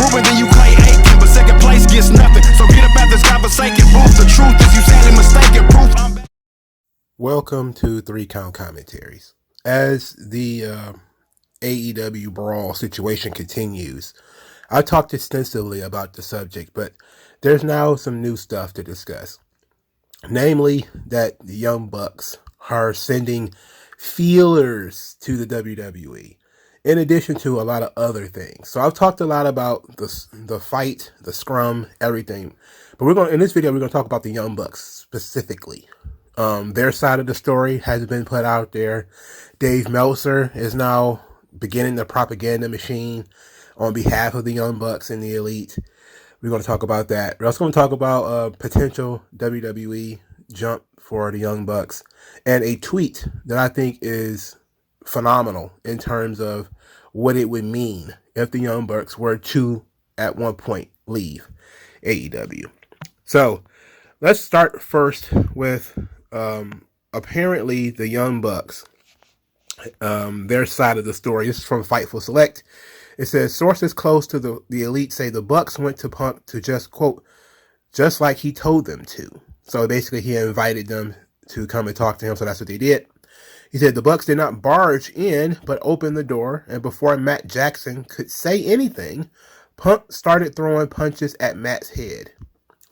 Ruben, then you Clay Aiken, but second place gets nothing. So get up out this godforsaken booth. The truth is you sadly mistaken. Proof I'm back. Welcome to 3 Count Commentaries. As the AEW Brawl situation continues, I talked extensively about the subject, but there's now some new stuff to discuss. Namely, that the Young Bucks are sending feelers to the WWE, in addition to a lot of other things. So I've talked a lot about the fight, the scrum, everything. But in this video, we're going to talk about the Young Bucks specifically. Their side of the story has been put out there. Dave Meltzer is now beginning the propaganda machine on behalf of the Young Bucks and the Elite. We're going to talk about that. We're also going to talk about a potential WWE jump for the Young Bucks and a tweet that I think is phenomenal in terms of what it would mean if the Young Bucks were to, at one point, leave AEW. So let's start first with apparently the Young Bucks, their side of the story. This is from Fightful Select. It says, sources close to the Elite say the Bucks went to Punk to just, quote, just like he told them to. So basically he invited them to come and talk to him, so that's what they did. He said the Bucks did not barge in, but opened the door, and before Matt Jackson could say anything, Punk started throwing punches at Matt's head.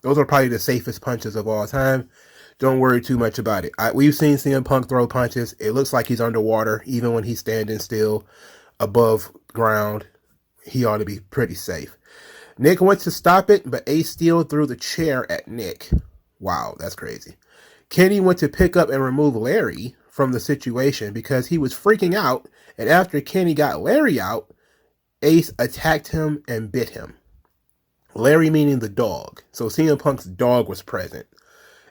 Those are probably the safest punches of all time. Don't worry too much about it. We've seen CM Punk throw punches. It looks like he's underwater, even when he's standing still above ground. He ought to be pretty safe. Nick went to stop it, but Ace Steel threw the chair at Nick. Wow, that's crazy. Kenny went to pick up and remove Larry from the situation because he was freaking out, and after Kenny got Larry out, Ace attacked him and bit him. Larry meaning the dog. So CM Punk's dog was present.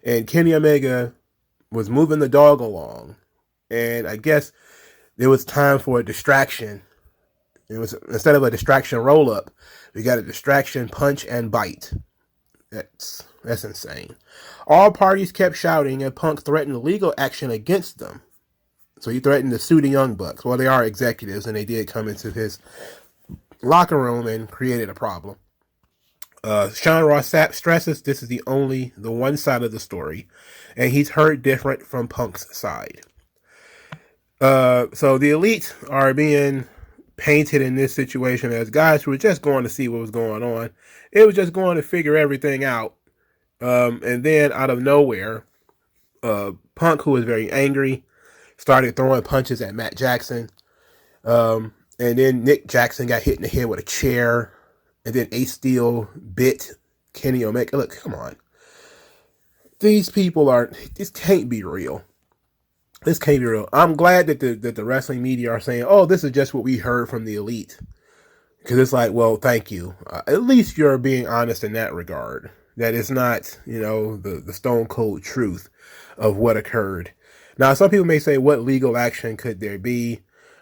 And Kenny Omega was moving the dog along. And I guess there was time for a distraction. It was, instead of a distraction roll-up, we got a distraction punch and bite. That's insane. All parties kept shouting, and Punk threatened legal action against them. So he threatened to sue the Young Bucks. Well, they are executives, and they did come into his locker room and created a problem. Sean Ross Sapp stresses this is the one side of the story, and he's heard different from Punk's side. So the Elite are being painted in this situation as guys who were just going to see what was going on. It was just going to figure everything out. And then out of nowhere, Punk, who was very angry, started throwing punches at Matt Jackson. And then Nick Jackson got hit in the head with a chair. And then Ace Steel bit Kenny Omega. Look, come on. These people this can't be real. This can't be real. I'm glad that the wrestling media are saying, oh, this is just what we heard from the Elite. Because it's like, well, thank you. At least you're being honest in that regard. That it's not, the stone cold truth of what occurred. Now, some people may say, what legal action could there be?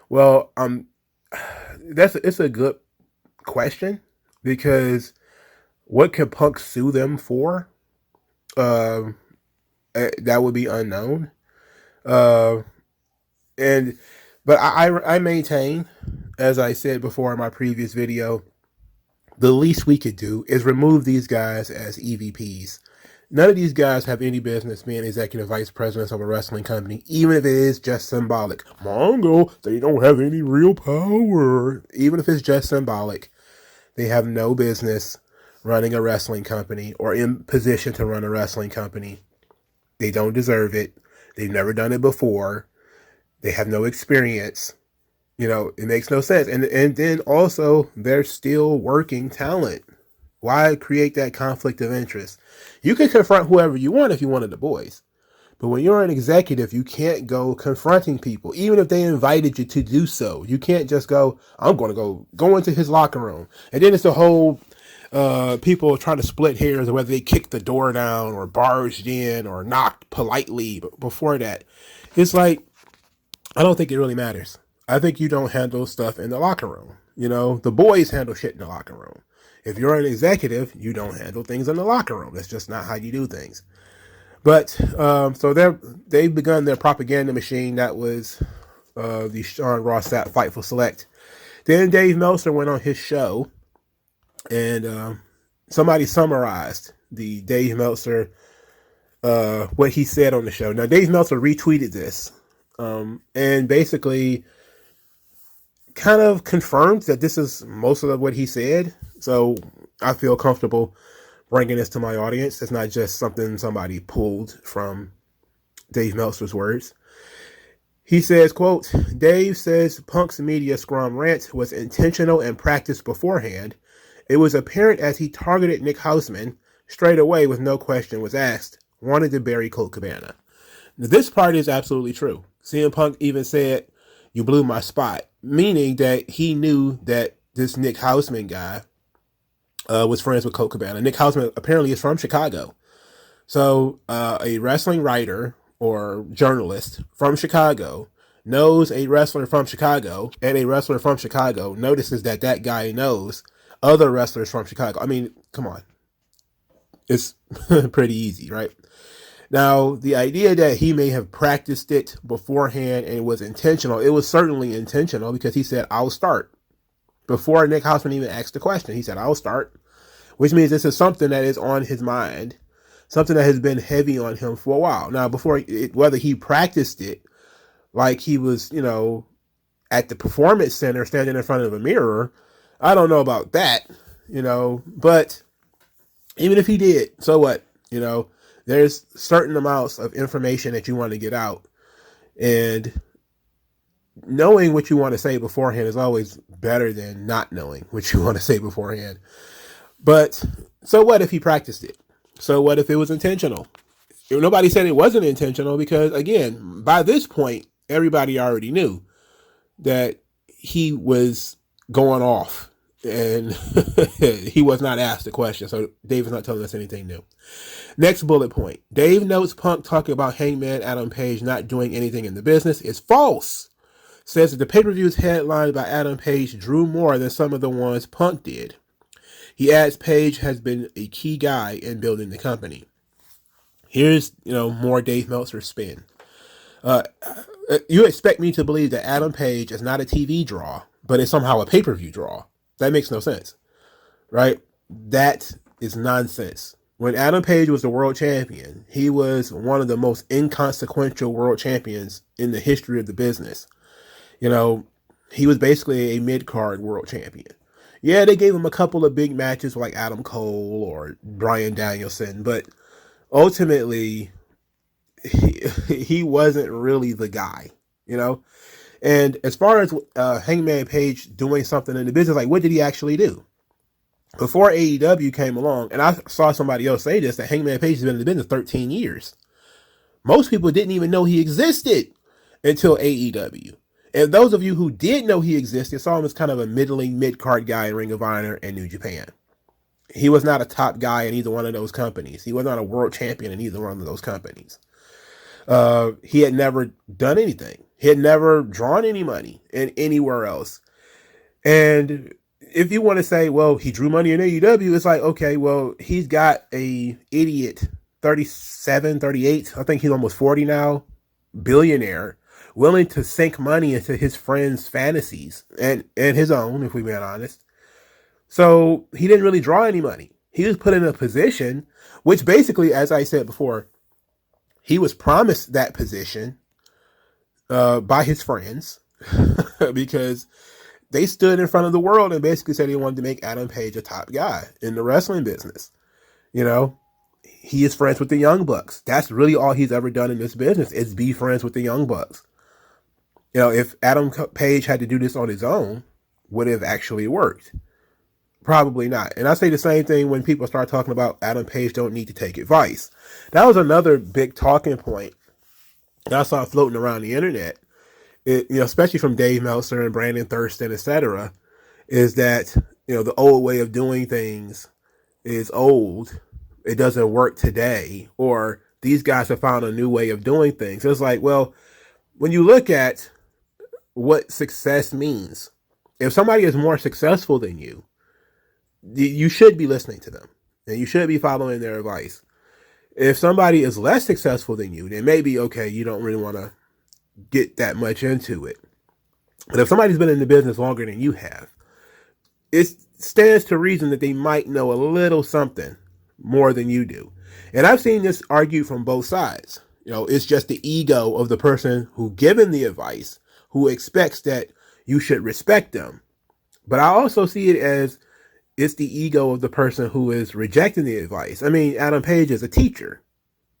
Well, it's a good question. Because what could Punk sue them for? That would be unknown. But I maintain, as I said before in my previous video, the least we could do is remove these guys as EVPs. None of these guys have any business being executive vice presidents of a wrestling company, even if it is just symbolic. Mongo, they don't have any real power. Even if it's just symbolic, they have no business running a wrestling company or in position to run a wrestling company. They don't deserve it. They've never done it before. They have no experience. It makes no sense. And then also, they're still working talent. Why create that conflict of interest? You can confront whoever you want if you wanted the boys. But when you're an executive, you can't go confronting people, even if they invited you to do so. You can't just go, I'm going to go into his locker room. And then it's the whole people trying to split hairs of whether they kicked the door down or barged in or knocked politely. But before that, it's like, I don't think it really matters. I think you don't handle stuff in the locker room. The boys handle shit in the locker room. If you're an executive, you don't handle things in the locker room. That's just not how you do things. But so they've begun their propaganda machine. That was the Sean Ross Sapp Fightful Select. Then Dave Meltzer went on his show And somebody summarized the Dave Meltzer, what he said on the show. Now, Dave Meltzer retweeted this, and basically kind of confirmed that this is most of what he said. So I feel comfortable bringing this to my audience. It's not just something somebody pulled from Dave Meltzer's words. He says, quote, Dave says Punk's media scrum rant was intentional and practiced beforehand. It was apparent as he targeted Nick Hausman straight away with no question was asked, wanted to bury Colt Cabana. Now, this part is absolutely true. CM Punk even said, you blew my spot, meaning that he knew that this Nick Hausman guy was friends with Colt Cabana. Nick Hausman apparently is from Chicago. So a wrestling writer or journalist from Chicago knows a wrestler from Chicago, and a wrestler from Chicago notices that that guy knows other wrestlers from Chicago. I mean, come on. It's pretty easy, right? Now, the idea that he may have practiced it beforehand and was intentional, it was certainly intentional because he said, I'll start. Before Nick Hausman even asked the question, he said, I'll start, which means this is something that is on his mind, something that has been heavy on him for a while. Now, whether he practiced it like he was, at the performance center standing in front of a mirror, I don't know about that, but even if he did, so what? There's certain amounts of information that you want to get out, and knowing what you want to say beforehand is always better than not knowing what you want to say beforehand. But so what if he practiced it? So what if it was intentional? Nobody said it wasn't intentional because, again, by this point, everybody already knew that he was going off and he was not asked the question. So Dave is not telling us anything new. Next bullet point. Dave notes Punk talking about Hangman Adam Page not doing anything in the business is false. Says that the pay-per-views headlined by Adam Page drew more than some of the ones Punk did. He adds Page has been a key guy in building the company. Here's, more Dave Meltzer spin. You expect me to believe that Adam Page is not a TV draw, but is somehow a pay-per-view draw. That makes no sense, right? That is nonsense. When Adam Page was the world champion, he was one of the most inconsequential world champions in the history of the business. He was basically a mid-card world champion. Yeah, they gave him a couple of big matches like Adam Cole or Bryan Danielson, but ultimately, he wasn't really the guy, And as far as Hangman Page doing something in the business, like what did he actually do? Before AEW came along, and I saw somebody else say this, that Hangman Page has been in the business 13 years. Most people didn't even know he existed until AEW. And those of you who did know he existed saw him as kind of a middling mid-card guy in Ring of Honor and New Japan. He was not a top guy in either one of those companies. He was not a world champion in either one of those companies. He had never done anything. He had never drawn any money in anywhere else. And if you want to say, well, he drew money in AEW, it's like, okay, well, he's got a idiot 37, 38, I think he's almost 40 now, billionaire, willing to sink money into his friends' fantasies and his own, if we're being honest. So he didn't really draw any money. He was put in a position, which basically, as I said before, he was promised that position by his friends because they stood in front of the world and basically said they wanted to make Adam Page a top guy in the wrestling business. He is friends with the Young Bucks. That's really all he's ever done in this business is be friends with the Young Bucks. If Adam Page had to do this on his own, would it have actually worked? Probably not. And I say the same thing when people start talking about Adam Page don't need to take advice. That was another big talking point that I saw floating around the internet, especially from Dave Meltzer and Brandon Thurston, etc., is that, the old way of doing things is old. It doesn't work today. Or these guys have found a new way of doing things. It's like, well, when you look at what success means, if somebody is more successful than you, you should be listening to them and you should be following their advice. If somebody is less successful than you, then maybe, okay, you don't really want to get that much into it. But if somebody's been in the business longer than you have, it's stands to reason that they might know a little something more than you do. And I've seen this argued from both sides. It's just the ego of the person who given the advice, who expects that you should respect them. But I also see it as it's the ego of the person who is rejecting the advice. I mean, Adam Page is a teacher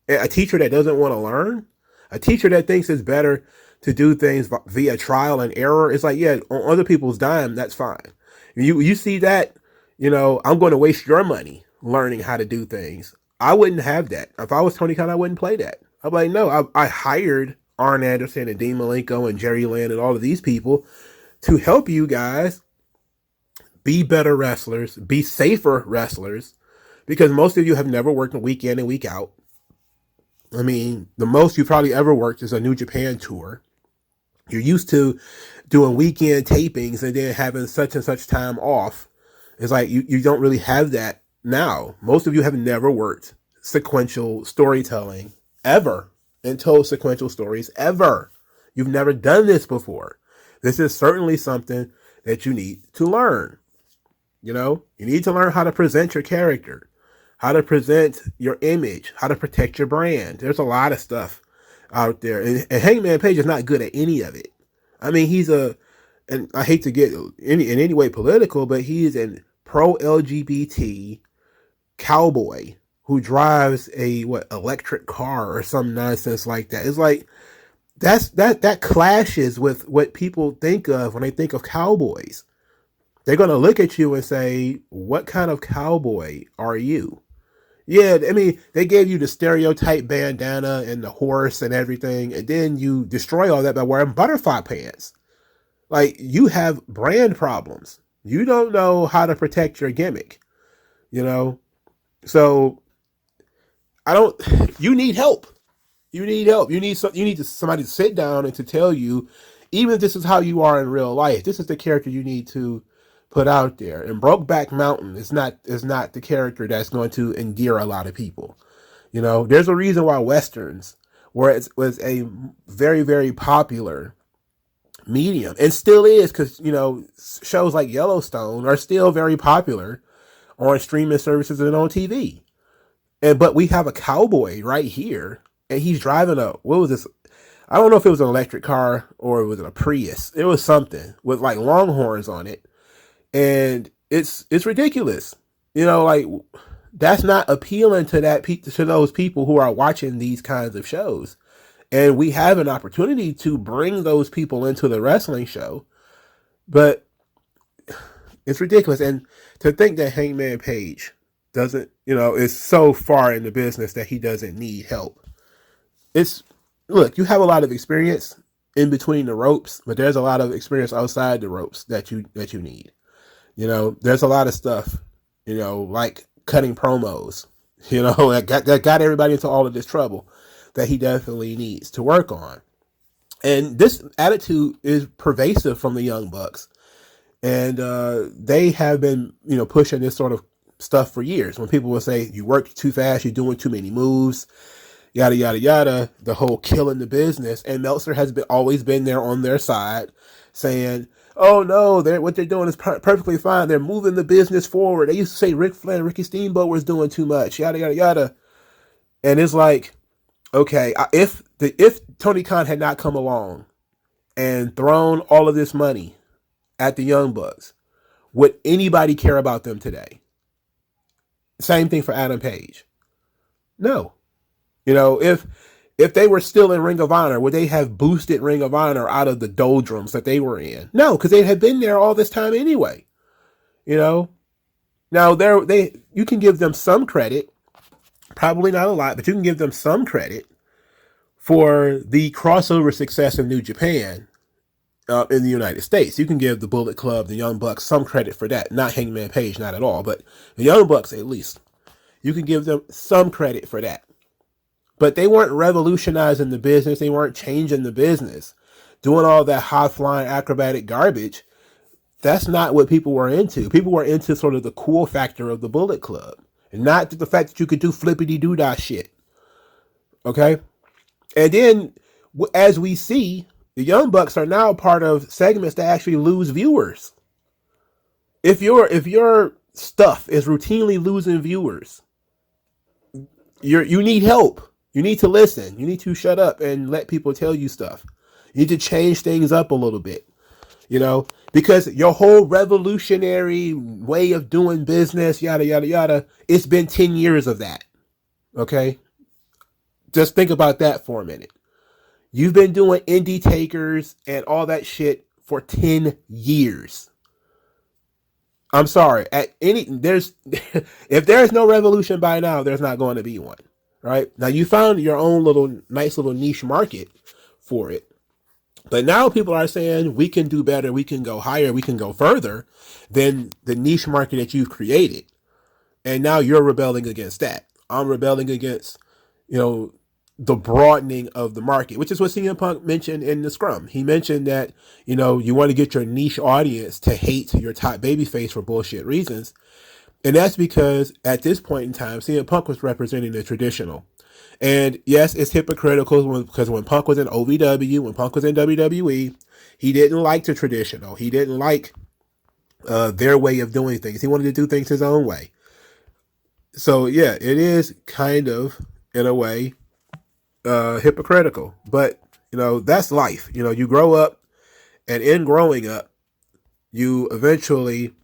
that doesn't want to learn, a teacher that thinks it's better to do things via trial and error. It's like, yeah, on other people's dime, that's fine. You see that, I'm going to waste your money learning how to do things. I wouldn't have that. If I was Tony Khan, I wouldn't play that. I'm like, no, I hired Arn Anderson and Dean Malenko and Jerry Lynn and all of these people to help you guys be better wrestlers, be safer wrestlers, because most of you have never worked a week in and week out. I mean, the most you probably ever worked is a New Japan tour. You're used to doing weekend tapings and then having such and such time off. It's like you don't really have that now. Most of you have never worked sequential storytelling ever and told sequential stories ever. You've never done this before. This is certainly something that you need to learn. You need to learn how to present your character, how to present your image, how to protect your brand. There's a lot of stuff out there. And Hangman Page is not good at any of it. I mean, and I hate to get in any way political, but he's a pro-LGBT cowboy who drives a electric car or some nonsense like that. It's like that clashes with what people think of when they think of cowboys. They're going to look at you and say, what kind of cowboy are you? Yeah, I mean, they gave you the stereotype bandana and the horse and everything, and then you destroy all that by wearing butterfly pants. Like, you have brand problems. You don't know how to protect your gimmick, So, you need help. You need help. You need somebody to sit down and to tell you, even if this is how you are in real life, this is the character you need to put out there. And Brokeback Mountain is not the character that's going to endear a lot of people. There's a reason why Westerns, where it was a very, very popular medium, and still is, because, shows like Yellowstone are still very popular on streaming services and on TV. But we have a cowboy right here, and he's driving what was this? I don't know if it was an electric car or was it a Prius. It was something with like longhorns on it. And it's ridiculous. Like, that's not appealing to those people who are watching these kinds of shows. And we have an opportunity to bring those people into the wrestling show, but it's ridiculous. And to think that Hangman Page doesn't, is so far in the business that he doesn't need help. Look, you have a lot of experience in between the ropes, but there's a lot of experience outside the ropes that you need. There's a lot of stuff, like cutting promos, that got everybody into all of this trouble that he definitely needs to work on. And this attitude is pervasive from the Young Bucks. And they have been, pushing this sort of stuff for years. When people will say, you work too fast, you're doing too many moves, yada, yada, yada, the whole killing the business. And Meltzer has always been there on their side saying, oh no, what they're doing is perfectly fine. They're moving the business forward. They used to say Ric Flair and Ricky Steamboat was doing too much, yada, yada, yada. And it's like, okay, if Tony Khan had not come along and thrown all of this money at the Young Bucks, would anybody care about them today? Same thing for Adam Page. No. If they were still in Ring of Honor, would they have boosted Ring of Honor out of the doldrums that they were in? No, because they had been there all this time anyway. Now you can give them some credit, probably not a lot, but you can give them some credit for the crossover success of New Japan in the United States. You can give the Bullet Club, the Young Bucks, some credit for that. Not Hangman Page, not at all, but the Young Bucks at least. You can give them some credit for that. But they weren't revolutionizing the business. They weren't changing the business. Doing all that high-flying acrobatic garbage, that's not what people were into. People were into sort of the cool factor of the Bullet Club. And not the fact that you could do flippity-doo-dah shit. Okay? And then, as we see, the Young Bucks are now part of segments that actually lose viewers. If your stuff is routinely losing viewers, you need help. You need to listen. You need to shut up and let people tell you stuff. You need to change things up a little bit, because your whole revolutionary way of doing business, yada, yada, yada, it's been 10 years of that. Okay? Just think about that for a minute. You've been doing indie takers and all that shit for 10 years. I'm sorry. If there's no revolution by now, there's not going to be one. Right? Now you found your own nice little niche market for it. But now people are saying we can do better, we can go higher, we can go further than the niche market that you've created. And now you're rebelling against that. I'm rebelling against, the broadening of the market, which is what CM Punk mentioned in the scrum. He mentioned that, you want to get your niche audience to hate your top babyface for bullshit reasons. And that's because at this point in time, CM Punk was representing the traditional. And yes, it's hypocritical because when Punk was in OVW, when Punk was in WWE, he didn't like the traditional. He didn't like their way of doing things. He wanted to do things his own way. So yeah, it is kind of, in a way, hypocritical. But, that's life. You grow up, and in growing up, you eventually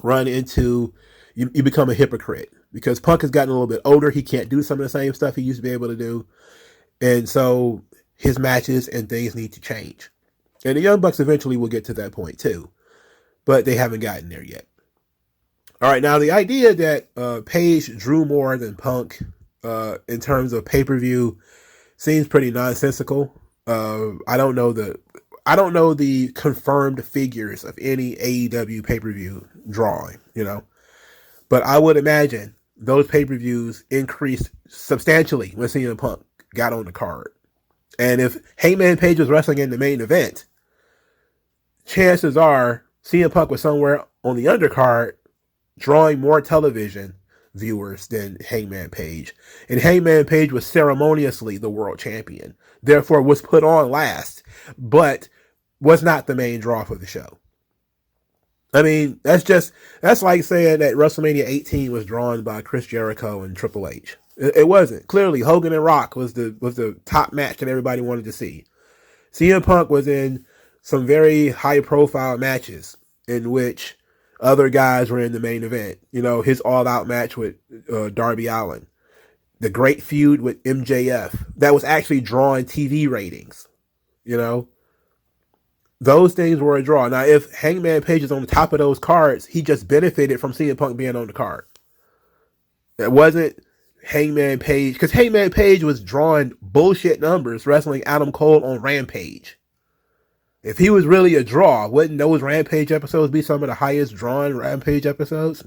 run into, you become a hypocrite. Because Punk has gotten a little bit older. He can't do some of the same stuff he used to be able to do. And so his matches and things need to change. And the Young Bucks eventually will get to that point too. But they haven't gotten there yet. All right, now the idea that Page drew more than Punk in terms of pay-per-view seems pretty nonsensical. I don't know the confirmed figures of any AEW pay-per-view drawing, But I would imagine those pay-per-views increased substantially when CM Punk got on the card. And if Hangman Page was wrestling in the main event, chances are CM Punk was somewhere on the undercard drawing more television viewers than Hangman Page. And Hangman Page was ceremoniously the world champion, therefore was put on last, but was not the main draw for the show. I mean, that's like saying that WrestleMania 18 was drawn by Chris Jericho and Triple H. It wasn't. Clearly, Hogan and Rock was the top match that everybody wanted to see. CM Punk was in some very high-profile matches in which other guys were in the main event. His all-out match with Darby Allin. The great feud with MJF. That was actually drawing TV ratings. Those things were a draw. Now, if Hangman Page is on the top of those cards, he just benefited from CM Punk being on the card. It wasn't Hangman Page, because Hangman Page was drawing bullshit numbers wrestling Adam Cole on Rampage. If he was really a draw, wouldn't those Rampage episodes be some of the highest drawn Rampage episodes?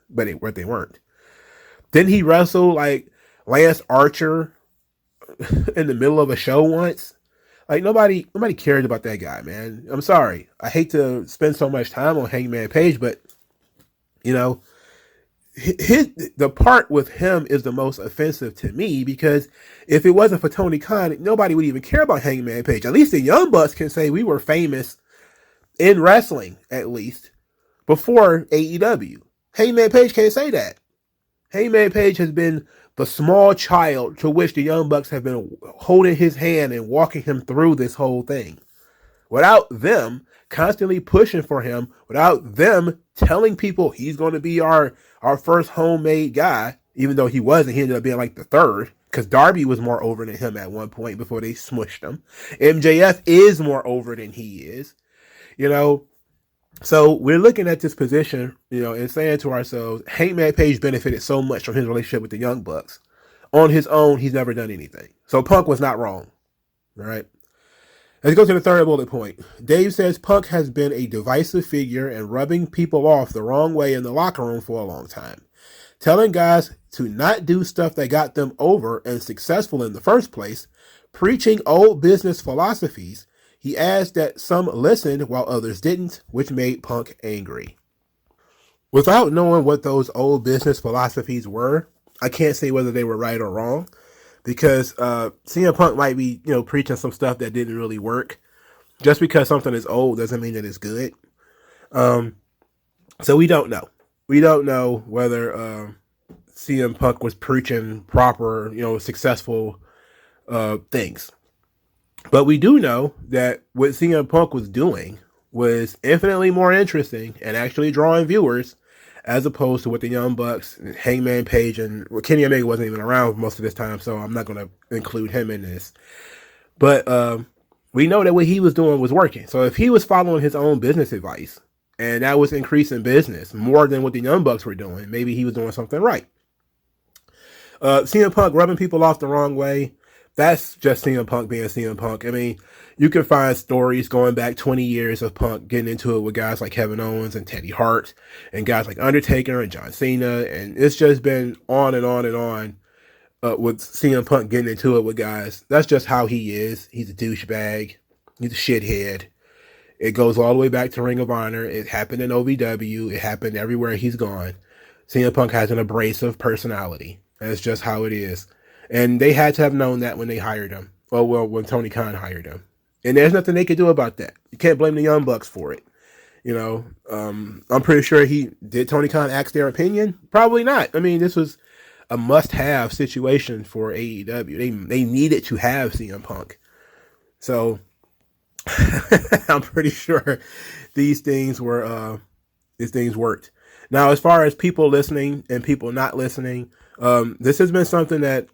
But they weren't. Didn't he wrestle like Lance Archer in the middle of a show once? Like nobody cared about that guy, man. I'm sorry. I hate to spend so much time on Hangman Page, but the part with him is the most offensive to me, because if it wasn't for Tony Khan, nobody would even care about Hangman Page. At least the Young Bucks can say we were famous in wrestling, at least, before AEW. Hangman Page can't say that. Hangman Page has been the small child to which the Young Bucks have been holding his hand and walking him through this whole thing. Without them constantly pushing for him, without them telling people he's going to be our first homemade guy, even though he wasn't, he ended up being like the third, because Darby was more over than him at one point before they smushed him. MJF is more over than he is, So we're looking at this position, and saying to ourselves, Hangman Page benefited so much from his relationship with the Young Bucks. On his own, he's never done anything. So Punk was not wrong. All right. Let's go to the third bullet point. Dave says Punk has been a divisive figure and rubbing people off the wrong way in the locker room for a long time. Telling guys to not do stuff that got them over and successful in the first place, preaching old business philosophies. He adds that some listened while others didn't, which made Punk angry. Without knowing what those old business philosophies were, I can't say whether they were right or wrong, because CM Punk might be, preaching some stuff that didn't really work. Just because something is old doesn't mean that it's good. So we don't know. We don't know whether CM Punk was preaching proper, successful things. But we do know that what CM Punk was doing was infinitely more interesting and actually drawing viewers as opposed to what the Young Bucks, Hangman Page, and Kenny Omega wasn't even around most of this time, so I'm not going to include him in this. But we know that what he was doing was working. So if he was following his own business advice, and that was increasing business more than what the Young Bucks were doing, maybe he was doing something right. CM Punk rubbing people off the wrong way, that's just CM Punk being CM Punk. I mean, you can find stories going back 20 years of Punk getting into it with guys like Kevin Owens and Teddy Hart and guys like Undertaker and John Cena. And it's just been on and on and on with CM Punk getting into it with guys. That's just how he is. He's a douchebag. He's a shithead. It goes all the way back to Ring of Honor. It happened in OVW. It happened everywhere he's gone. CM Punk has an abrasive personality. That's just how it is. And they had to have known that when they hired him. Well, when Tony Khan hired him. And there's nothing they could do about that. You can't blame the Young Bucks for it. I'm pretty sure did Tony Khan ask their opinion? Probably not. I mean, this was a must-have situation for AEW. They needed to have CM Punk. So I'm pretty sure these things worked. Now, as far as people listening and people not listening, this has been something that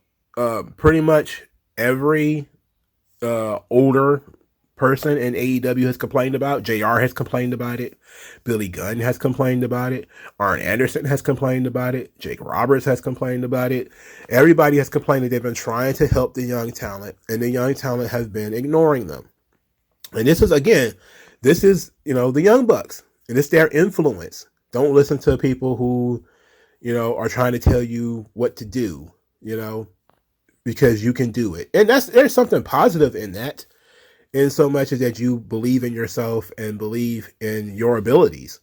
pretty much every older person in AEW has complained about. JR has complained about it. Billy Gunn has complained about it. Arn Anderson has complained about it. Jake Roberts has complained about it. Everybody has complained that they've been trying to help the young talent, and the young talent has been ignoring them. And this is the Young Bucks, and it's their influence. Don't listen to people who, are trying to tell you what to do, because you can do it. And there's something positive in that, in so much as that you believe in yourself and believe in your abilities.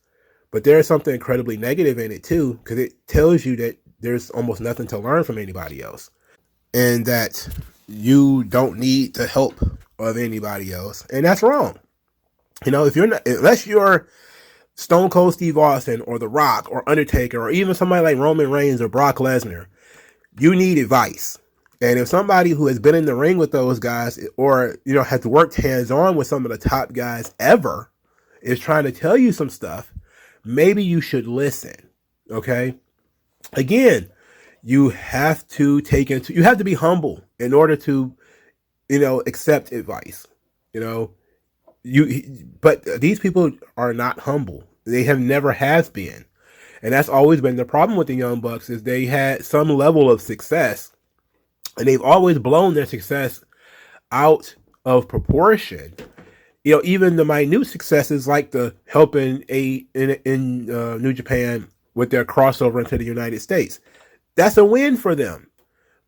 But there's something incredibly negative in it too, because it tells you that there's almost nothing to learn from anybody else, and that you don't need the help of anybody else. And that's wrong. Unless you're Stone Cold Steve Austin or The Rock or Undertaker or even somebody like Roman Reigns or Brock Lesnar, you need advice. And if somebody who has been in the ring with those guys or, has worked hands-on with some of the top guys ever is trying to tell you some stuff, maybe you should listen. Okay? Again, you have to be humble in order to, accept advice. But these people are not humble. They have never have been. And that's always been the problem with the Young Bucks, is they had some level of success, and they've always blown their success out of proportion. Even the minute successes like the helping in New Japan with their crossover into the United States. That's a win for them.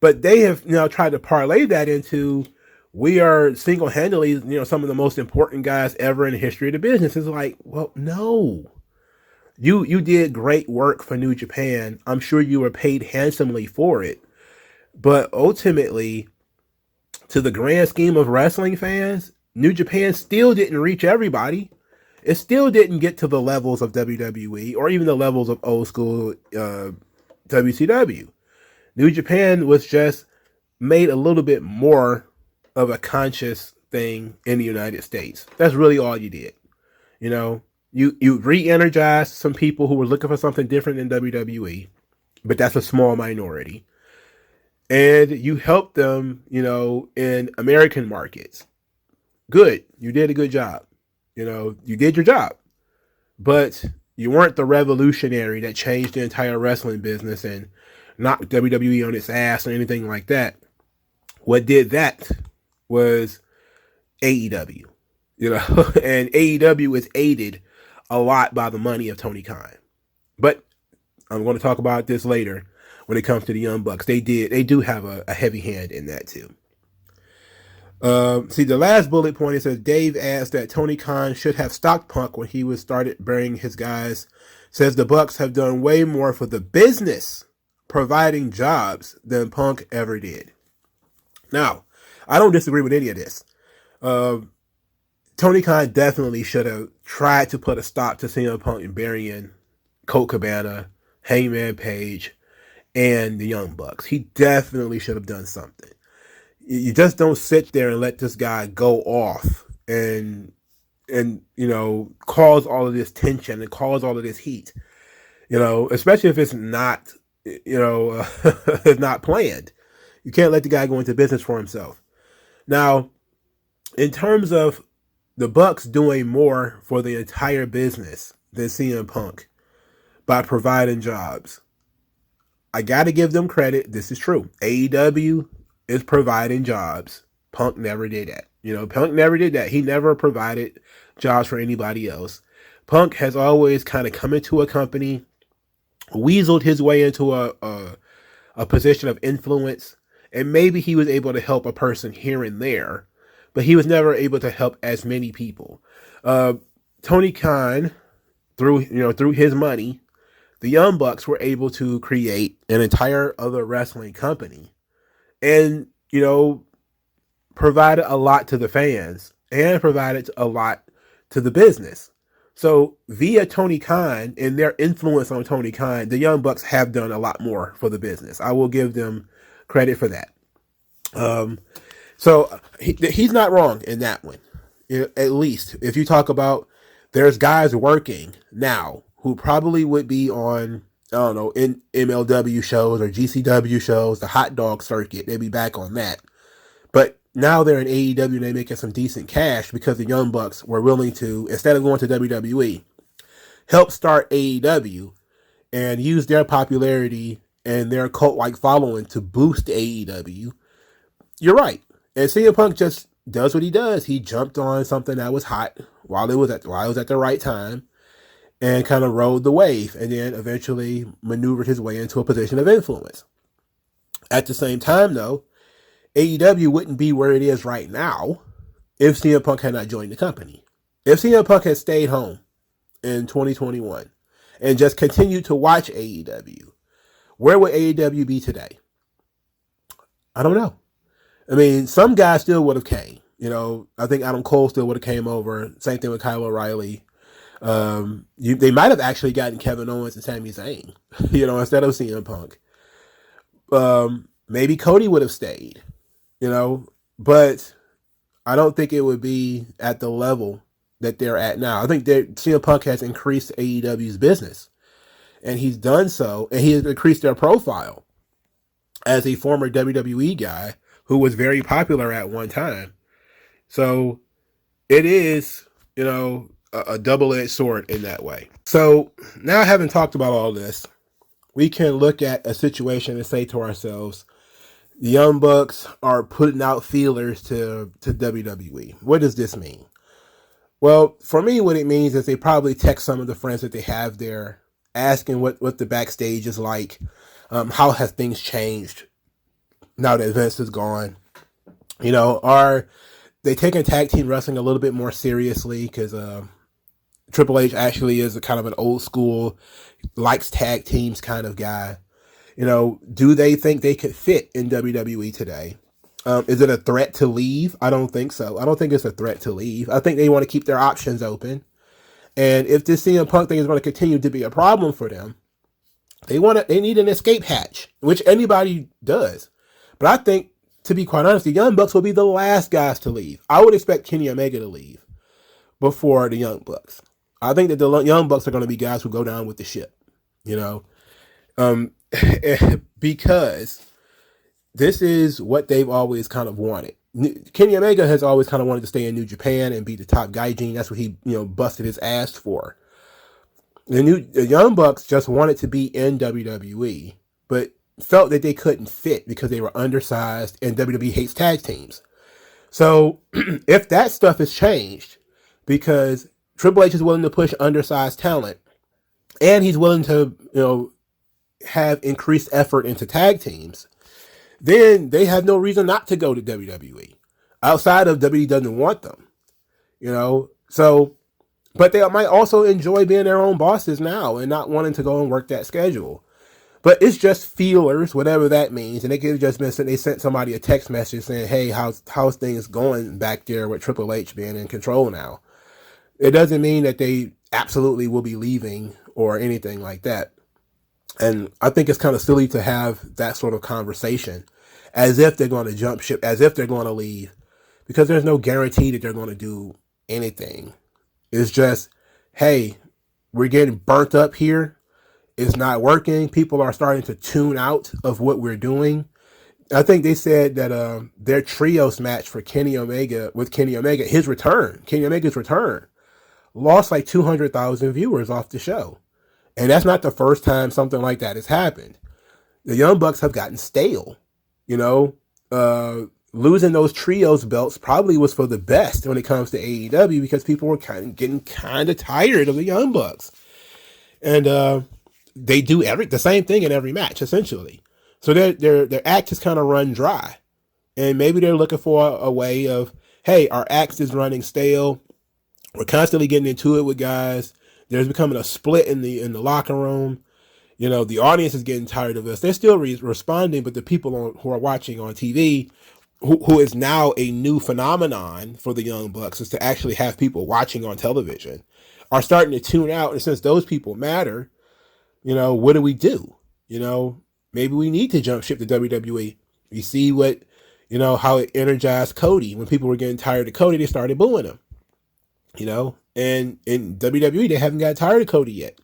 But they have now tried to parlay that into, we are single-handedly, some of the most important guys ever in the history of the business. It's like, well, no. You did great work for New Japan. I'm sure you were paid handsomely for it. But ultimately, to the grand scheme of wrestling fans, New Japan still didn't reach everybody. It still didn't get to the levels of WWE or even the levels of old school WCW. New Japan was just made a little bit more of a conscious thing in the United States. That's really all you did. You re-energized some people who were looking for something different than WWE, but that's a small minority. And you helped them, in American markets. Good. You did a good job. You did your job. But you weren't the revolutionary that changed the entire wrestling business and knocked WWE on its ass or anything like that. What did that was AEW. And AEW is aided a lot by the money of Tony Khan. But I'm going to talk about this later. When it comes to the Young Bucks, they do have a heavy hand in that too. See, the last bullet point, it says Dave adds that Tony Khan should have stopped Punk when he was started burying his guys. Says the Bucks have done way more for the business, providing jobs, than Punk ever did. Now, I don't disagree with any of this. Tony Khan definitely should have tried to put a stop to CM Punk and burying Colt Cabana, Hangman Page, and the Young Bucks. He definitely should have done something. You just don't sit there and let this guy go off and cause all of this tension and cause all of this heat. Especially if it's not it's not planned. You can't let the guy go into business for himself. Now, in terms of the Bucks doing more for the entire business than CM Punk by providing jobs, I got to give them credit. This is true. AEW is providing jobs. Punk never did that. Punk never did that. He never provided jobs for anybody else. Punk has always kind of come into a company, weaseled his way into a position of influence, and maybe he was able to help a person here and there, but he was never able to help as many people. Tony Khan, through his money, the Young Bucks were able to create an entire other wrestling company and, provided a lot to the fans and provided a lot to the business. So via Tony Khan and their influence on Tony Khan, the Young Bucks have done a lot more for the business. I will give them credit for that. So he's not wrong in that one. At least if you talk about, there's guys working now who probably would be on, I don't know, in MLW shows or GCW shows, the hot dog circuit. They'd be back on that. But now they're in AEW and they're making some decent cash because the Young Bucks were willing to, instead of going to WWE, help start AEW and use their popularity and their cult-like following to boost AEW. You're right. And CM Punk just does what he does. He jumped on something that was hot while it was at the right time and kind of rode the wave and then eventually maneuvered his way into a position of influence. At the same time, though, AEW wouldn't be where it is right now if CM Punk had not joined the company. If CM Punk had stayed home in 2021 and just continued to watch AEW, where would AEW be today? I don't know. I mean, some guys still would have came. I think Adam Cole still would have came over. Same thing with Kyle O'Reilly. They might have actually gotten Kevin Owens and Sami Zayn, instead of CM Punk. Maybe Cody would have stayed, but I don't think it would be at the level that they're at now. I think CM Punk has increased AEW's business, and he's done so, and he has increased their profile as a former WWE guy who was very popular at one time. So it is, a double-edged sword in that way. So now, having talked about all this, we can look at a situation and say to ourselves, the Young Bucks are putting out feelers to WWE. What does this mean? Well, for me, what it means is they probably text some of the friends that they have there, asking what the backstage is like, how have things changed now that Vince is gone. Are they taking tag team wrestling a little bit more seriously? Because Triple H actually is a kind of an old school, likes tag teams kind of guy. Do they think they could fit in WWE today? Is it a threat to leave? I don't think so. I don't think it's a threat to leave. I think they want to keep their options open. And if this CM Punk thing is going to continue to be a problem for them, they need an escape hatch, which anybody does. But I think, to be quite honest, the Young Bucks will be the last guys to leave. I would expect Kenny Omega to leave before the Young Bucks. I think that the Young Bucks are going to be guys who go down with the ship, because this is what they've always kind of wanted. Kenny Omega has always kind of wanted to stay in New Japan and be the top gaijin. That's what he, busted his ass for. The Young Bucks just wanted to be in WWE, but felt that they couldn't fit because they were undersized and WWE hates tag teams. So if that stuff is changed because Triple H is willing to push undersized talent and he's willing to, have increased effort into tag teams, then they have no reason not to go to WWE outside of WWE doesn't want them, so, but they might also enjoy being their own bosses now and not wanting to go and work that schedule. But it's just feelers, whatever that means. And it could have just been they sent somebody a text message saying, hey, how's things going back there with Triple H being in control now? It doesn't mean that they absolutely will be leaving or anything like that. And I think it's kind of silly to have that sort of conversation as if they're going to jump ship, as if they're going to leave, because there's no guarantee that they're going to do anything. It's just, hey, we're getting burnt up here. It's not working. People are starting to tune out of what we're doing. I think they said that their trios match for Kenny Omega, Kenny Omega's return, lost like 200,000 viewers off the show. And that's not the first time something like that has happened. The Young Bucks have gotten stale. You know, losing those trios belts probably was for the best when it comes to AEW, because people were getting tired of the Young Bucks. And they do the same thing in every match, essentially. So their act has kind of run dry. And maybe they're looking for a way of, hey, our act is running stale. We're constantly getting into it with guys. There's becoming a split in the locker room. You know, the audience is getting tired of us. They're still responding, but the people who are watching on TV, who is now a new phenomenon for the Young Bucks, is to actually have people watching on television, are starting to tune out. And since those people matter, you know, what do we do? You know, maybe we need to jump ship to WWE. You see what, you know, how it energized Cody. When people were getting tired of Cody, they started booing him. You know, and in WWE, they haven't got tired of Cody yet.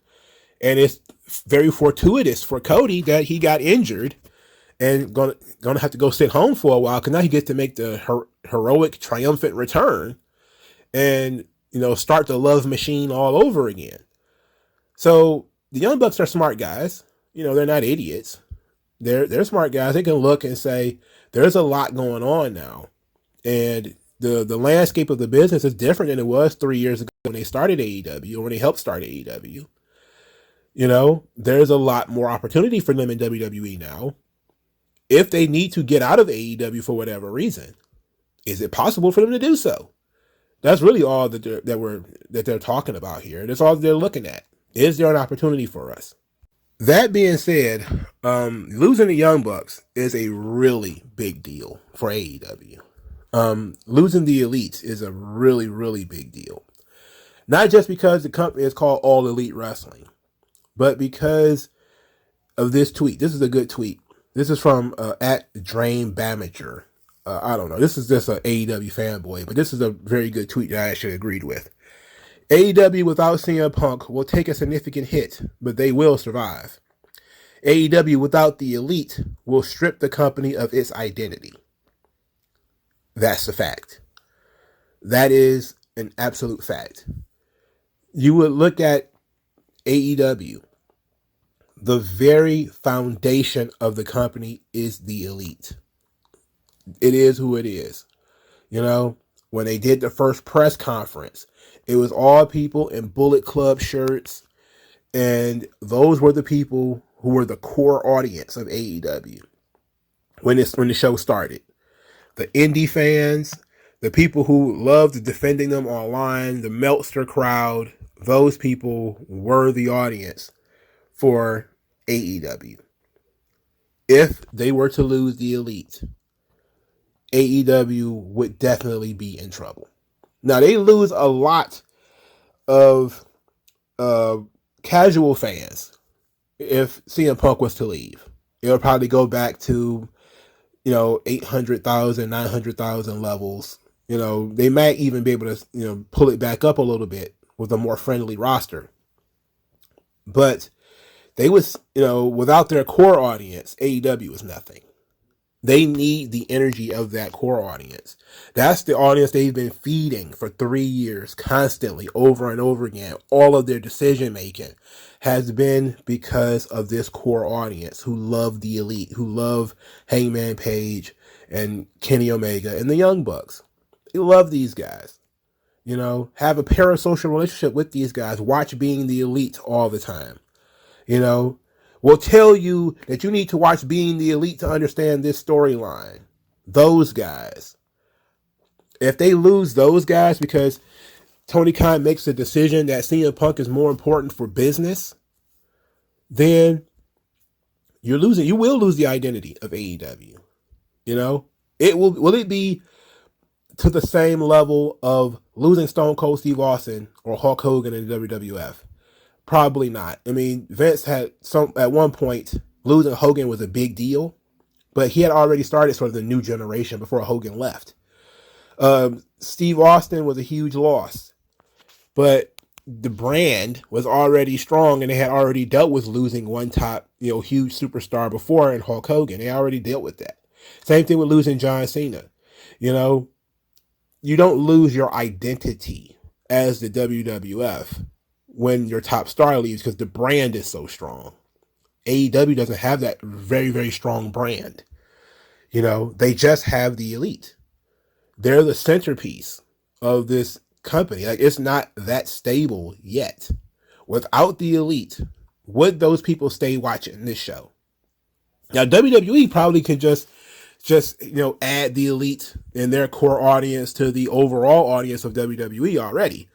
And it's very fortuitous for Cody that he got injured and gonna have to go sit home for a while, because now he gets to make the heroic, triumphant return and, you know, start the love machine all over again. So the Young Bucks are smart guys. You know, they're not idiots. They're smart guys. They can look and say, there's a lot going on now. And the landscape of the business is different than it was 3 years ago when they started AEW, or when they helped start AEW. You know, there's a lot more opportunity for them in WWE now. If they need to get out of AEW for whatever reason, is it possible for them to do so? That's really all that they're talking about here. That's all they're looking at. Is there an opportunity for us? That being said, losing the Young Bucks is a really big deal for AEW. Losing the Elite is a really, really big deal. Not just because the company is called All Elite Wrestling, but because of this tweet. This is a good tweet. This is from at Drain Bamager. I don't know. This is just an AEW fanboy, but this is a very good tweet that I actually agreed with. AEW without CM Punk will take a significant hit, but they will survive. AEW without the Elite will strip the company of its identity. That's the fact. That is an absolute fact. You would look at AEW. The very foundation of the company is the Elite. It is who it is. You know, when they did the first press conference, it was all people in Bullet Club shirts, and those were the people who were the core audience of AEW when the show started. The indie fans, the people who loved defending them online, the Meltzer crowd, those people were the audience for AEW. If they were to lose the Elite, AEW would definitely be in trouble. Now, they lose a lot of casual fans if CM Punk was to leave. It would probably go back to, 800,000, 900,000 levels. They might even be able to, pull it back up a little bit with a more friendly roster. But they was, without their core audience, AEW is nothing. They need the energy of that core audience. That's the audience they've been feeding for 3 years, constantly, over and over again. All of their decision making has been because of this core audience who love the Elite, who love Hangman Page and Kenny Omega and the Young Bucks. They love these guys. Have a parasocial relationship with these guys. Watch Being the Elite all the time. Will tell you that you need to watch Being the Elite to understand this storyline. Those guys. If they lose those guys because Tony Khan makes a decision that CM Punk is more important for business, then you're losing. You will lose the identity of AEW. Will it be to the same level of losing Stone Cold Steve Austin or Hulk Hogan in the WWF? Probably not. I mean, Vince had at one point, losing Hogan was a big deal, but he had already started sort of the new generation before Hogan left. Steve Austin was a huge loss, but the brand was already strong, and they had already dealt with losing one top, huge superstar before in Hulk Hogan. They already dealt with that. Same thing with losing John Cena. You don't lose your identity as the WWF when your top star leaves because the brand is so strong. AEW doesn't have that very, very strong brand. They just have the Elite. They're the centerpiece of this company. Like, it's not that stable yet. Without the Elite, would those people stay watching this show? Now, WWE probably can just add the Elite and their core audience to the overall audience of WWE already.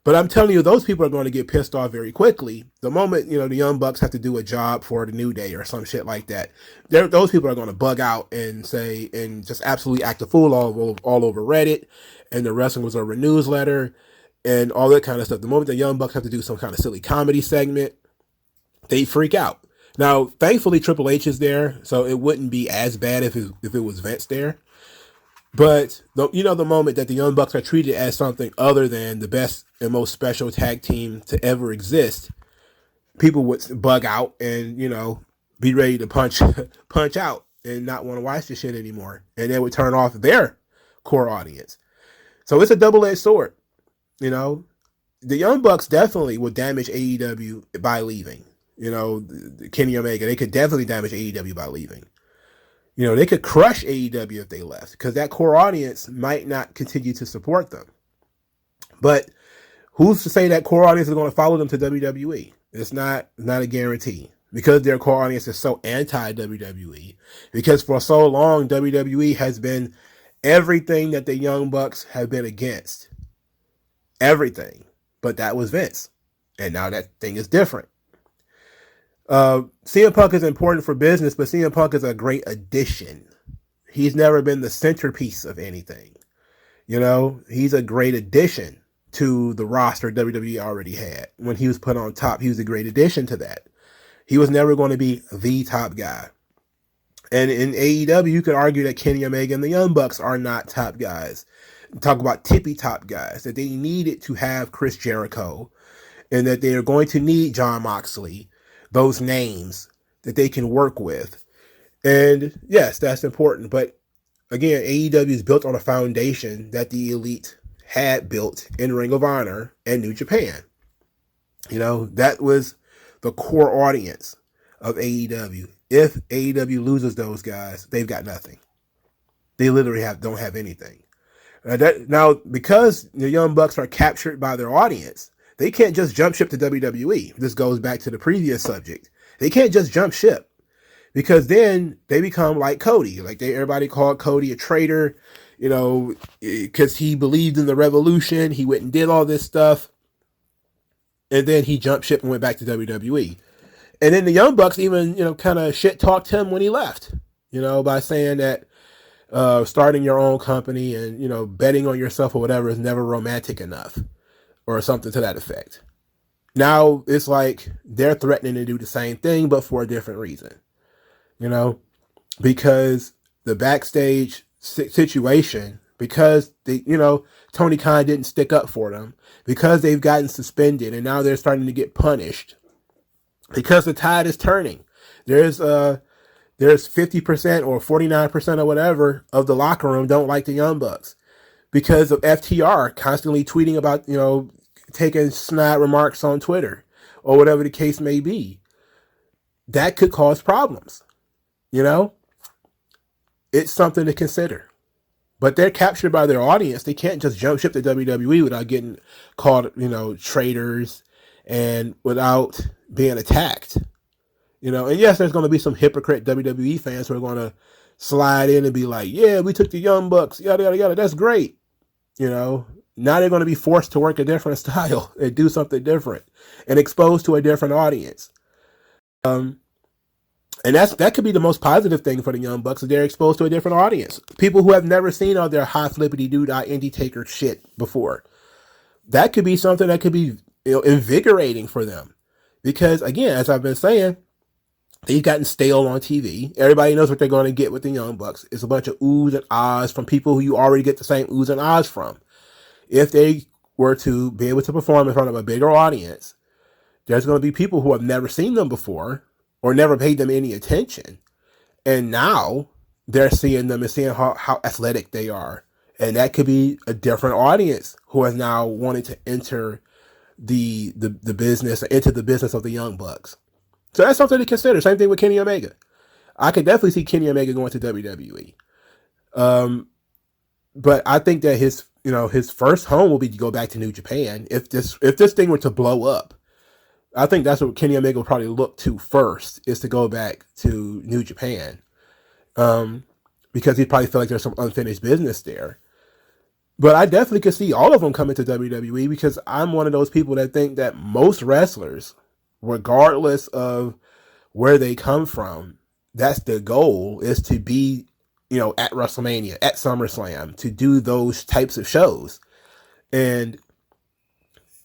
But I'm telling you, those people are going to get pissed off very quickly. The moment, the Young Bucks have to do a job for the New Day or some shit like that, those people are going to bug out and just absolutely act a fool all over Reddit and the Wrestling Observer newsletter and all that kind of stuff. The moment the Young Bucks have to do some kind of silly comedy segment, they freak out. Now, thankfully, Triple H is there, so it wouldn't be as bad if it was Vince there. But the moment that the Young Bucks are treated as something other than the best and most special tag team to ever exist, people would bug out and be ready to punch out and not want to watch this shit anymore, and they would turn off their core audience. So it's a double-edged sword. The Young Bucks definitely would damage AEW by leaving. Kenny Omega, they could definitely damage AEW by leaving. They could crush AEW if they left because that core audience might not continue to support them. But who's to say that core audience is going to follow them to WWE? It's not a guarantee because their core audience is so anti-WWE. Because for so long, WWE has been everything that the Young Bucks have been against. Everything. But that was Vince. And now that thing is different. CM Punk is important for business, but CM Punk is a great addition. He's never been the centerpiece of anything. He's a great addition to the roster WWE already had. When he was put on top, he was a great addition to that. He was never going to be the top guy. And in AEW, you could argue that Kenny Omega and the Young Bucks are not top guys. Talk about tippy top guys, that they needed to have Chris Jericho and that they are going to need Jon Moxley, those names that they can work with. And yes, that's important. But again, AEW is built on a foundation that the Elite had built in Ring of Honor and New Japan. That was the core audience of AEW. If AEW loses those guys, they've got nothing. They literally don't have anything. Now, because the Young Bucks are captured by their audience, they can't just jump ship to WWE. This goes back to the previous subject. They can't just jump ship because then they become like Cody. Like everybody called Cody a traitor, because he believed in the revolution. He went and did all this stuff. And then he jumped ship and went back to WWE. And then the Young Bucks even, kind of shit talked him when he left, by saying that starting your own company and, betting on yourself or whatever is never romantic enough. Or something to that effect. Now it's like they're threatening to do the same thing, but for a different reason. Because the backstage situation, because Tony Khan didn't stick up for them, because they've gotten suspended and now they're starting to get punished, because the tide is turning. There's 50% or 49% or whatever of the locker room don't like the Young Bucks. Because of FTR constantly tweeting about, taking snide remarks on Twitter or whatever the case may be. That could cause problems. It's something to consider. But they're captured by their audience. They can't just jump ship to WWE without getting called, traitors and without being attacked. And yes, there's going to be some hypocrite WWE fans who are going to slide in and be like, yeah, we took the Young Bucks, yada, yada, yada. That's great. Now they're going to be forced to work a different style and do something different and exposed to a different audience. And that could be the most positive thing for the Young Bucks, is they're exposed to a different audience. People who have never seen all their high flippity doo indie taker shit before. That could be something that could be invigorating for them. Because again, as I've been saying, they've gotten stale on TV. Everybody knows what they're going to get with the Young Bucks. It's a bunch of oohs and ahs from people who you already get the same oohs and ahs from. If they were to be able to perform in front of a bigger audience, there's going to be people who have never seen them before or never paid them any attention. And now they're seeing them and seeing how athletic they are. And that could be a different audience who has now wanted to enter the business, into the business of the Young Bucks. So that's something to consider. Same thing with Kenny Omega. I could definitely see Kenny Omega going to WWE. But I think that his first home will be to go back to New Japan. If this thing were to blow up, I think that's what Kenny Omega will probably look to first, is to go back to New Japan. Because he probably feel like there's some unfinished business there. But I definitely could see all of them coming to WWE, because I'm one of those people that think that most wrestlers, regardless of where they come from, that's the goal, is to be, at WrestleMania, at SummerSlam, to do those types of shows. And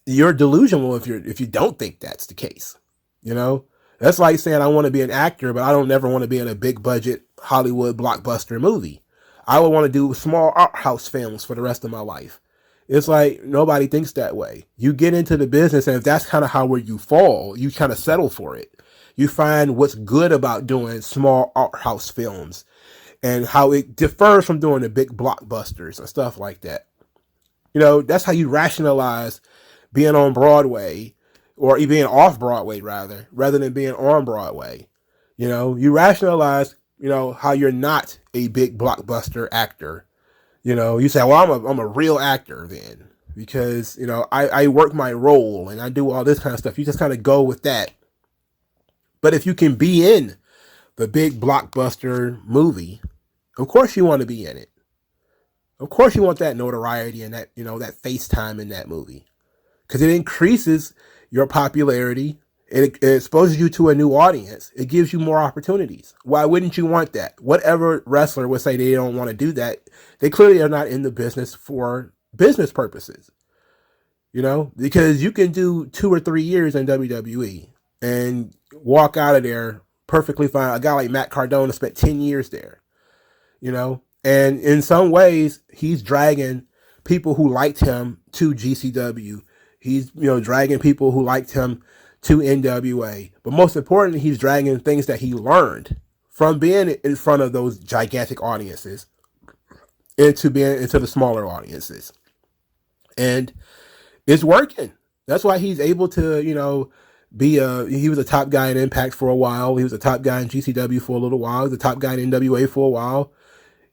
you're delusional if you don't think that's the case. That's like saying I want to be an actor, but I don't never want to be in a big budget Hollywood blockbuster movie. I would want to do small art house films for the rest of my life. It's like nobody thinks that way. You get into the business, and if that's kind of where you fall, you kind of settle for it. You find what's good about doing small art house films and how it differs from doing the big blockbusters and stuff like that. That's how you rationalize being on Broadway, or being off Broadway rather than being on Broadway. You rationalize, how you're not a big blockbuster actor. You say, well, I'm a real actor then, because, I work my role and I do all this kind of stuff. You just kind of go with that. But if you can be in the big blockbuster movie, of course you want to be in it. Of course you want that notoriety and that, that face time in that movie, because it increases your popularity. It exposes you to a new audience. It gives you more opportunities. Why wouldn't you want that? Whatever wrestler would say they don't want to do that, they clearly are not in the business for business purposes. Because you can do 2 or 3 years in WWE and walk out of there perfectly fine. A guy like Matt Cardona spent 10 years there, and in some ways he's dragging people who liked him to GCW. He's, dragging people who liked him to NWA. But most importantly, he's dragging things that he learned from being in front of those gigantic audiences into the smaller audiences. And it's working. That's why he's able to, he was a top guy in Impact for a while. He was a top guy in GCW for a little while. He was a top guy in NWA for a while.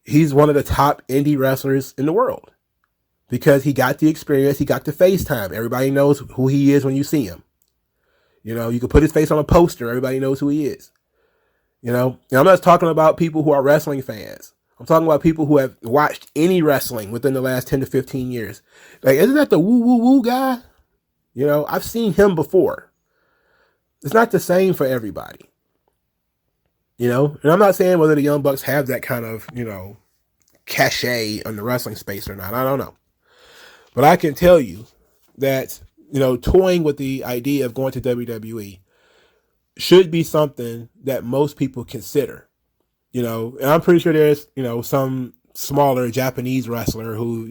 He's one of the top indie wrestlers in the world, because he got the experience. He got the face time. Everybody knows who he is when you see him. You can put his face on a poster. Everybody knows who he is. And I'm not talking about people who are wrestling fans. I'm talking about people who have watched any wrestling within the last 10 to 15 years. Like, isn't that the woo woo woo guy? I've seen him before. It's not the same for everybody. And I'm not saying whether the Young Bucks have that kind of, cachet in the wrestling space or not. I don't know. But I can tell you that, toying with the idea of going to WWE should be something that most people consider. And I'm pretty sure there's, some smaller Japanese wrestler who,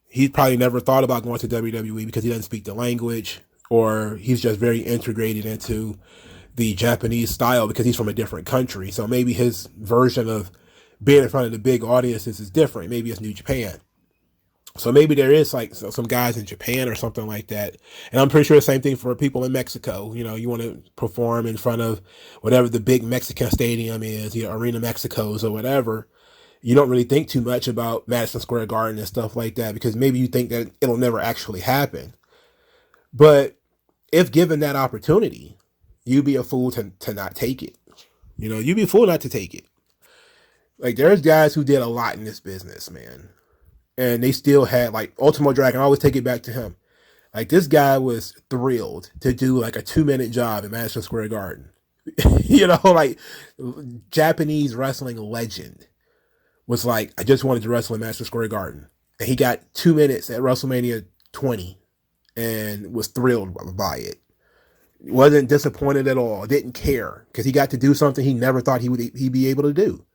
he probably never thought about going to WWE because he doesn't speak the language, or he's just very integrated into the Japanese style because he's from a different country. So maybe his version of being in front of the big audiences is different. Maybe it's New Japan. So maybe there is like some guys in Japan or something like that. And I'm pretty sure the same thing for people in Mexico. You want to perform in front of whatever the big Mexican stadium is, Arena Mexico's or whatever. You don't really think too much about Madison Square Garden and stuff like that, because maybe you think that it'll never actually happen. But if given that opportunity, you'd be a fool to not take it. You'd be a fool not to take it. Like, there's guys who did a lot in this business, man. And they still had, like, Ultimo Dragon. I always take it back to him. Like, this guy was thrilled to do, like, a 2-minute job in Madison Square Garden. Like, Japanese wrestling legend was like, I just wanted to wrestle in Madison Square Garden. And he got 2 minutes at WrestleMania 20 and was thrilled by it. wasn't disappointed at all, didn't care because he got to do something he never thought he'd be able to do.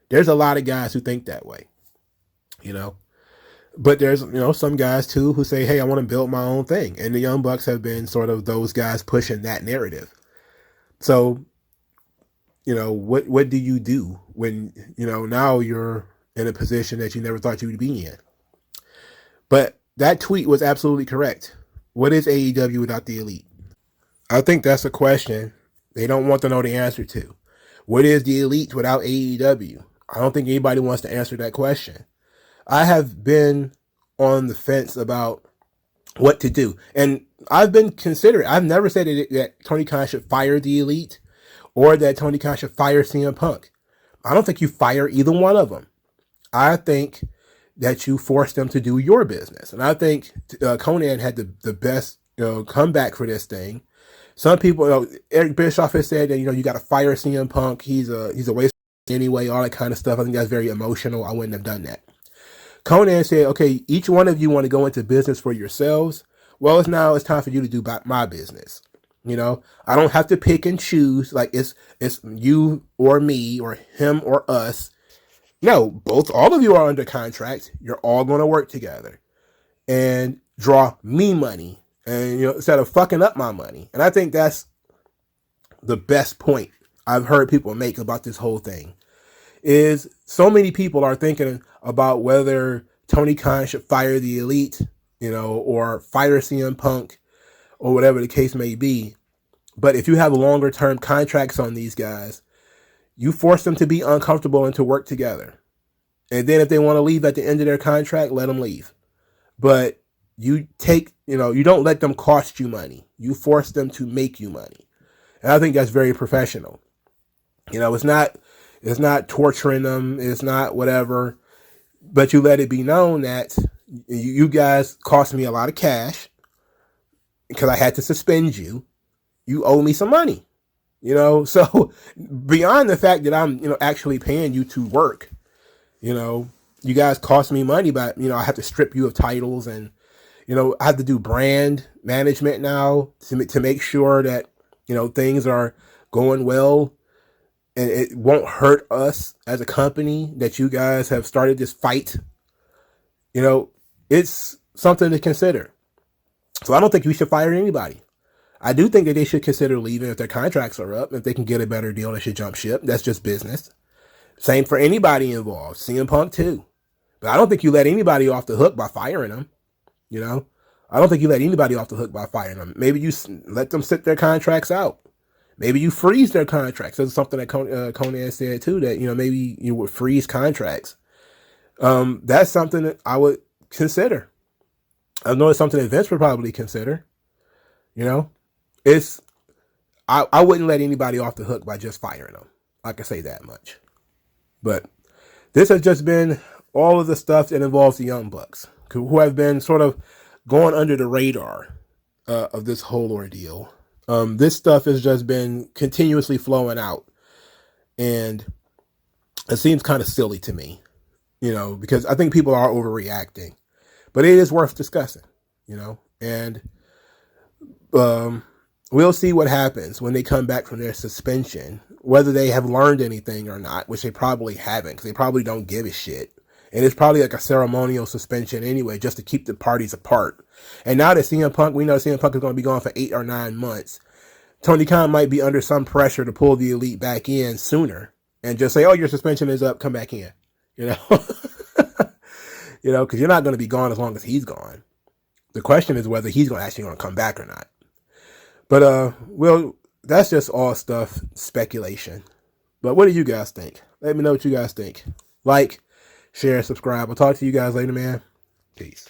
There's a lot of guys who think that way, you know. But there's, some guys too who say, hey, I want to build my own thing. And the Young Bucks have been sort of those guys pushing that narrative. So, what do you do when, now you're in a position that you never thought you would be in? But that tweet was absolutely correct. What is AEW without the Elite? I think that's a question they don't want to know the answer to. What is the Elite without AEW? I don't think anybody wants to answer that question. I have been on the fence about what to do. And I've been considering, I've never said that Tony Khan should fire the Elite or that Tony Khan should fire CM Punk. I don't think you fire either one of them. I think that you force them to do your business. And I think Conan had the best comeback for this thing. Some people, Eric Bischoff has said that, you got to fire CM Punk. He's a waste anyway, all that kind of stuff. I think that's very emotional. I wouldn't have done that. Conan said, okay, each one of you want to go into business for yourselves. Well, it's time for you to do my business. I don't have to pick and choose like it's you or me or him or us. No, all of you are under contract. You're all going to work together and draw me money and, instead of fucking up my money. And I think that's the best point I've heard people make about this whole thing. Is so many people are thinking about whether Tony Khan should fire the Elite, or fire CM Punk or whatever the case may be. But if you have longer term contracts on these guys, you force them to be uncomfortable and to work together. And then if they want to leave at the end of their contract, let them leave. But you you don't let them cost you money. You force them to make you money. And I think that's very professional. It's not torturing them. It's not whatever. But you let it be known that you guys cost me a lot of cash because I had to suspend you. You owe me some money. So beyond the fact that I'm, actually paying you to work, you guys cost me money, but, I have to strip you of titles and, I have to do brand management now to make sure that, things are going well. And it won't hurt us as a company that you guys have started this fight. It's something to consider. So I don't think we should fire anybody. I do think that they should consider leaving if their contracts are up. If they can get a better deal, they should jump ship. That's just business. Same for anybody involved. CM Punk too. But I don't think you let anybody off the hook by firing them. I don't think you let anybody off the hook by firing them. Maybe you let them sit their contracts out. Maybe you freeze their contracts. That's something that Conan said too, that, maybe you would freeze contracts. That's something that I would consider. I know it's something that Vince would probably consider. I wouldn't let anybody off the hook by just firing them. I can say that much. But this has just been all of the stuff that involves the Young Bucks, who have been sort of going under the radar of this whole ordeal. This stuff has just been continuously flowing out, and it seems kind of silly to me, because I think people are overreacting, but it is worth discussing, and we'll see what happens when they come back from their suspension, whether they have learned anything or not, which they probably haven't, because they probably don't give a shit. And it's probably like a ceremonial suspension anyway, just to keep the parties apart. And now that CM Punk, we know CM Punk is going to be gone for 8 or 9 months. Tony Khan might be under some pressure to pull the Elite back in sooner and just say, oh, your suspension is up, come back in. Because you're not going to be gone as long as he's gone. The question is whether he's actually going to come back or not. But, that's just all stuff, speculation. But what do you guys think? Let me know what you guys think. Like, share, subscribe. I'll talk to you guys later, man. Peace.